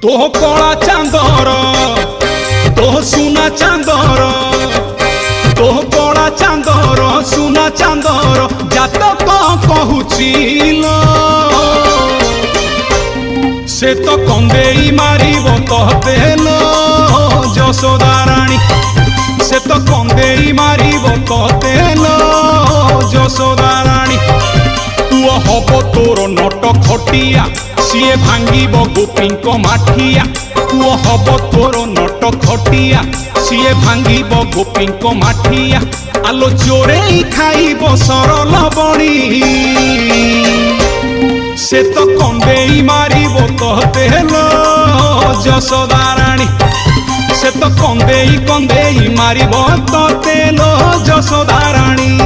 तो कला चांदर तो सुना चांदर तो कला चांदर सुना चांदर जातक कहूचिल से तो कंदेई मारिब कहतेल यशोदा रानी से तो कंदेई मारिब कहतेल यशोदा रानी पुओ हब तोर नट खटिया सीए भांगिब गोपींक माठिया पुओ हब तोर नट खटिया सीए भांगिब गोपींक माठिया आलो चोरे खाइब सरल बणी से तो कंदेई मारिब कहतेल यशोदा रानी से तो कंदेई मारिब कहतेल यशोदा रानी।